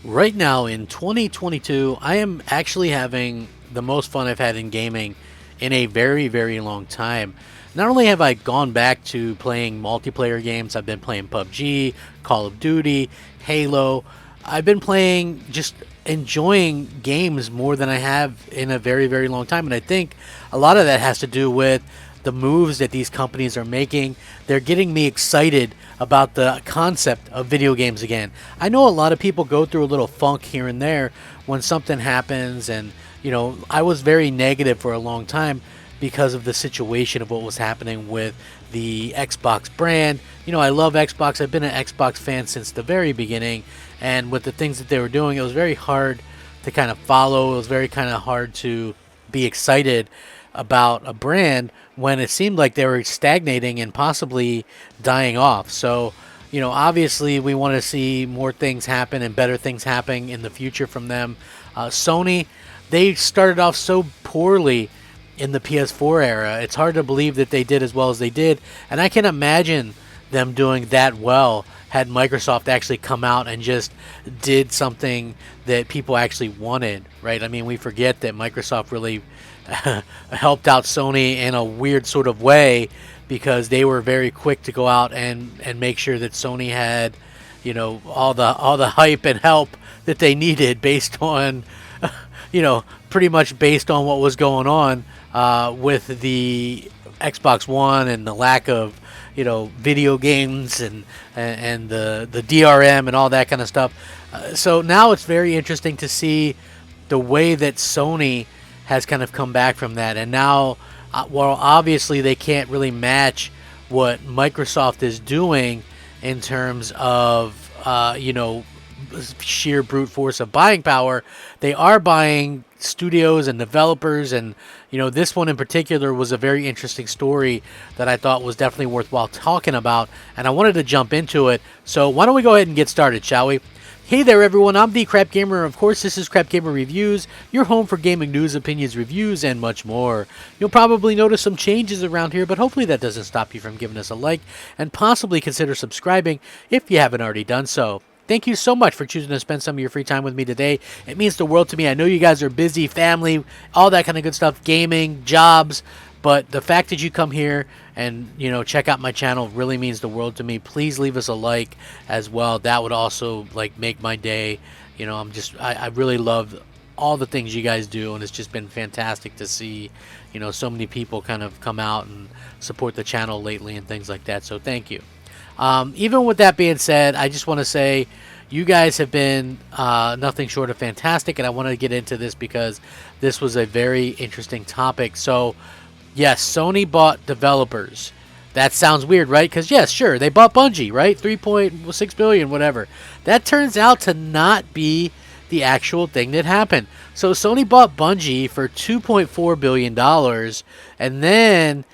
Right now in 2022, I am actually having the most fun I've had in gaming in a very, very long time. Not only have I gone back to playing multiplayer games, I've been playing PUBG, Call of Duty, Halo. I've been playing, just enjoying games more than I have in a very, very long time. And I think a lot of that has to do with the moves that these companies are making. They're getting me excited about the concept of video games again. I know a lot of people go through a little funk here and there when something happens, and I was very negative for a long time because of the situation of what was happening with the Xbox brand. I love Xbox. I've been an Xbox fan since the very beginning, and with the things that they were doing, it was very hard to kind of follow. It was very kind of hard to be excited about a brand when it seemed like they were stagnating and possibly dying off. So, obviously we want to see more things happen and better things happening in the future from them. Sony, they started off so poorly in the PS4 era. It's hard to believe that they did as well as they did, and I can imagine them doing that well had Microsoft actually come out and just did something that people actually wanted, right? I mean, we forget that Microsoft really helped out Sony in a weird sort of way, because they were very quick to go out and make sure that Sony had, all the hype and help that they needed based on, pretty much based on what was going on with the Xbox One and the lack of video games and the DRM and all that kind of stuff. So now it's very interesting to see the way that Sony has kind of come back from that. And now, well, obviously they can't really match what Microsoft is doing in terms of, sheer brute force of buying power. They are buying studios and developers, and this one in particular was a very interesting story that I thought was definitely worthwhile talking about, and I wanted to jump into it. So why don't we go ahead and get started, shall we? Hey there everyone, I'm the Crap Gamer. Of course, this is Crap Gamer Reviews, your home for gaming news, opinions, reviews, and much more. You'll probably notice some changes around here, but hopefully that doesn't stop you from giving us a like and possibly consider subscribing if you haven't already done so. Thank you so much for choosing to spend some of your free time with me today. It means the world to me. I know you guys are busy, family, all that kind of good stuff, gaming, jobs, but the fact that you come here and check out my channel really means the world to me. Please leave us a like as well. That would also make my day. I really love all the things you guys do, and it's just been fantastic to see so many people kind of come out and support the channel lately and things like that. So thank you. Even with that being said, I just want to say you guys have been nothing short of fantastic, and I want to get into this because this was a very interesting topic. So yes, Sony bought developers. That sounds weird, right? Because yes, sure, they bought Bungie, right? 3.6 billion, whatever. That turns out to not be the actual thing that happened. So Sony bought Bungie for $2.4 billion and then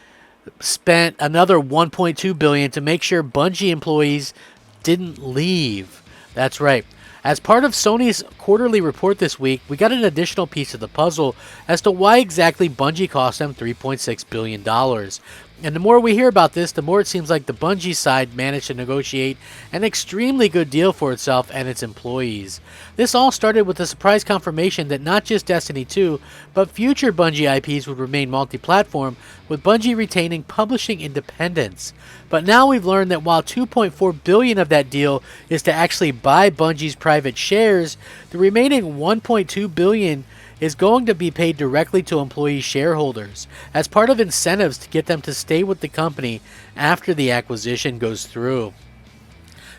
spent another 1.2 billion to make sure Bungie employees didn't leave. That's right. As part of Sony's quarterly report this week, we got an additional piece of the puzzle as to why exactly Bungie cost them $3.6 billion. And the more we hear about this, the more it seems like the Bungie side managed to negotiate an extremely good deal for itself and its employees. This all started with the surprise confirmation that not just Destiny 2, but future Bungie IPs would remain multi-platform, with Bungie retaining publishing independence. But now we've learned that while $2.4 billion of that deal is to actually buy Bungie's private shares, the remaining $1.2 billion is going to be paid directly to employee shareholders as part of incentives to get them to stay with the company after the acquisition goes through.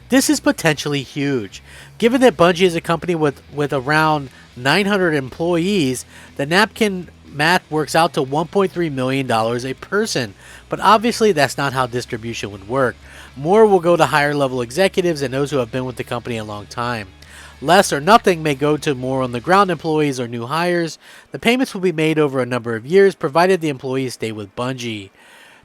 This is potentially huge. Given that Bungie is a company with around 900 employees, the napkin math works out to $1.3 million a person. But obviously that's not how distribution would work. More will go to higher level executives and those who have been with the company a long time. Less or nothing may go to more on the ground employees or new hires. The payments will be made over a number of years, provided the employees stay with Bungie.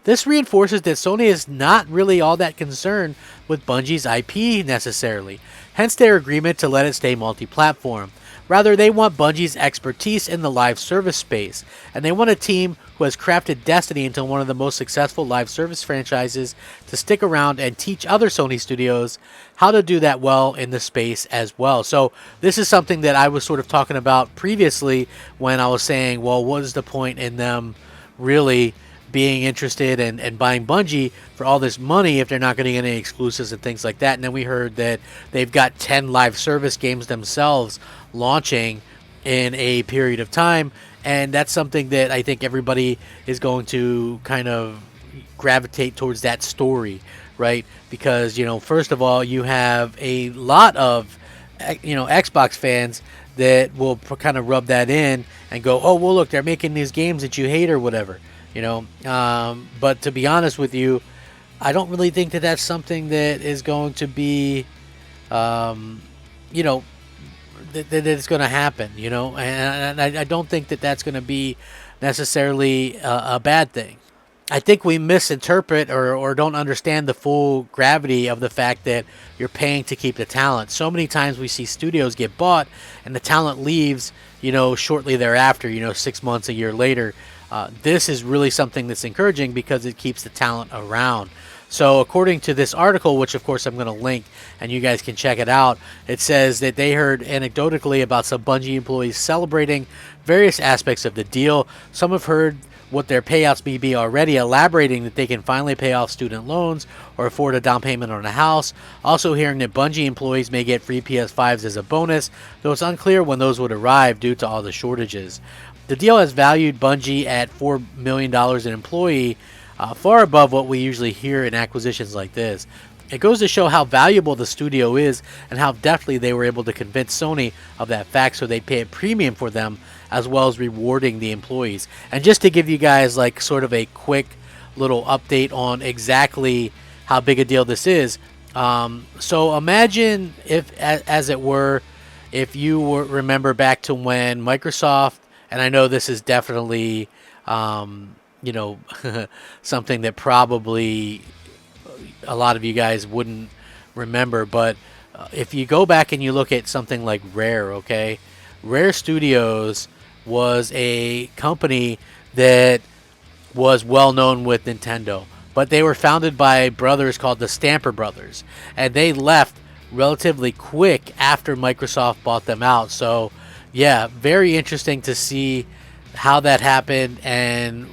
This reinforces that Sony is not really all that concerned with Bungie's IP necessarily, hence their agreement to let it stay multi-platform. Rather, they want Bungie's expertise in the live service space, and they want a team who has crafted Destiny into one of the most successful live service franchises to stick around and teach other Sony studios how to do that well in the space as well. So this is something that I was sort of talking about previously when I was saying, well, what is the point in them really being interested and buying Bungie for all this money if they're not going to get any exclusives and things like that. And then we heard that they've got 10 live service games themselves launching in a period of time, and that's something that I think everybody is going to kind of gravitate towards that story, right? Because, first of all, you have a lot of Xbox fans that will kind of rub that in and go, oh, well, look, they're making these games that you hate or whatever. But to be honest with you, I don't really think that that's something that is going to be, that it's going to happen, and I don't think that that's going to be necessarily a bad thing. I think we misinterpret or don't understand the full gravity of the fact that you're paying to keep the talent. So many times we see studios get bought and the talent leaves, shortly thereafter, 6 months, a year later. This is really something that's encouraging because it keeps the talent around. So according to this article, which of course I'm going to link and you guys can check it out, it says that they heard anecdotally about some Bungie employees celebrating various aspects of the deal. Some have heard what their payouts may be already, elaborating that they can finally pay off student loans or afford a down payment on a house. Also hearing that Bungie employees may get free PS5s as a bonus, though it's unclear when those would arrive due to all the shortages. The deal has valued Bungie at $4 million an employee, far above what we usually hear in acquisitions like this. It goes to show how valuable the studio is and how deftly they were able to convince Sony of that fact, so they pay a premium for them as well as rewarding the employees. And just to give you guys like sort of a quick little update on exactly how big a deal this is. So imagine if, as it were, if you remember back to when Microsoft, and I know this is definitely, something that probably a lot of you guys wouldn't remember, but if you go back and you look at something like Rare, okay? Rare Studios was a company that was well known with Nintendo, but they were founded by brothers called the Stamper Brothers, and they left relatively quick after Microsoft bought them out. So yeah, very interesting to see how that happened, and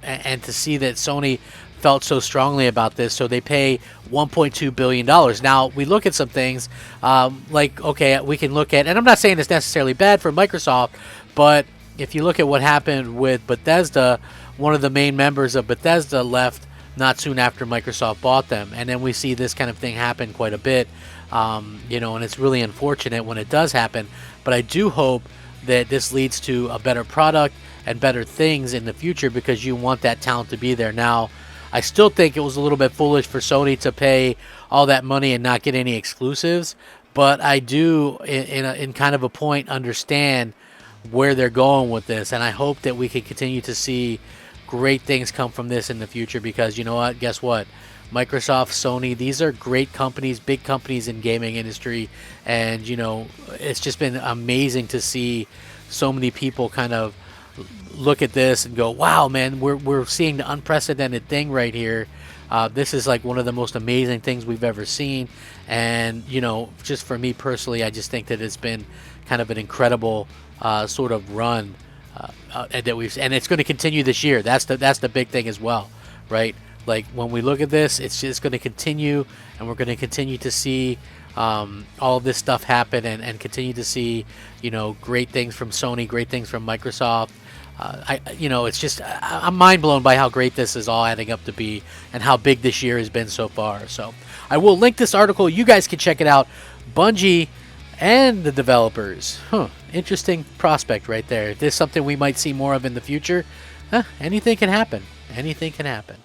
and to see that Sony felt so strongly about this, so they pay $1.2 billion. Now, we look at some things, okay, we can look at, and I'm not saying it's necessarily bad for Microsoft, but if you look at what happened with Bethesda, one of the main members of Bethesda left not soon after Microsoft bought them, and then we see this kind of thing happen quite a bit, and it's really unfortunate when it does happen, but I do hope that this leads to a better product and better things in the future, because you want that talent to be there. Now, I still think it was a little bit foolish for Sony to pay all that money and not get any exclusives, but I do, in kind of a point, understand where they're going with this, and I hope that we can continue to see great things come from this in the future, because you know what? Guess what? Microsoft, Sony, these are great companies, big companies in gaming industry, and it's just been amazing to see so many people kind of look at this and go, wow, man, we're seeing the unprecedented thing right here. This is like one of the most amazing things we've ever seen, and just for me personally, I just think that it's been kind of an incredible sort of run and it's going to continue this year. That's the big thing as well, right? Like when we look at this, it's just going to continue, and we're going to continue to see all of this stuff happen, and continue to see great things from Sony, great things from Microsoft. It's just, I'm mind blown by how great this is all adding up to be, and how big this year has been so far. So I will link this article. You guys can check it out. Bungie and the developers. Interesting prospect right there. If there's something we might see more of in the future, anything can happen. Anything can happen.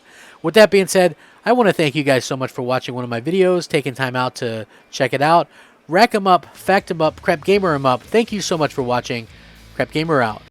With that being said, I want to thank you guys so much for watching one of my videos, taking time out to check it out. Rack 'em up, fact 'em up, Crap Gamer 'em up. Thank you so much for watching. Crap Gamer out.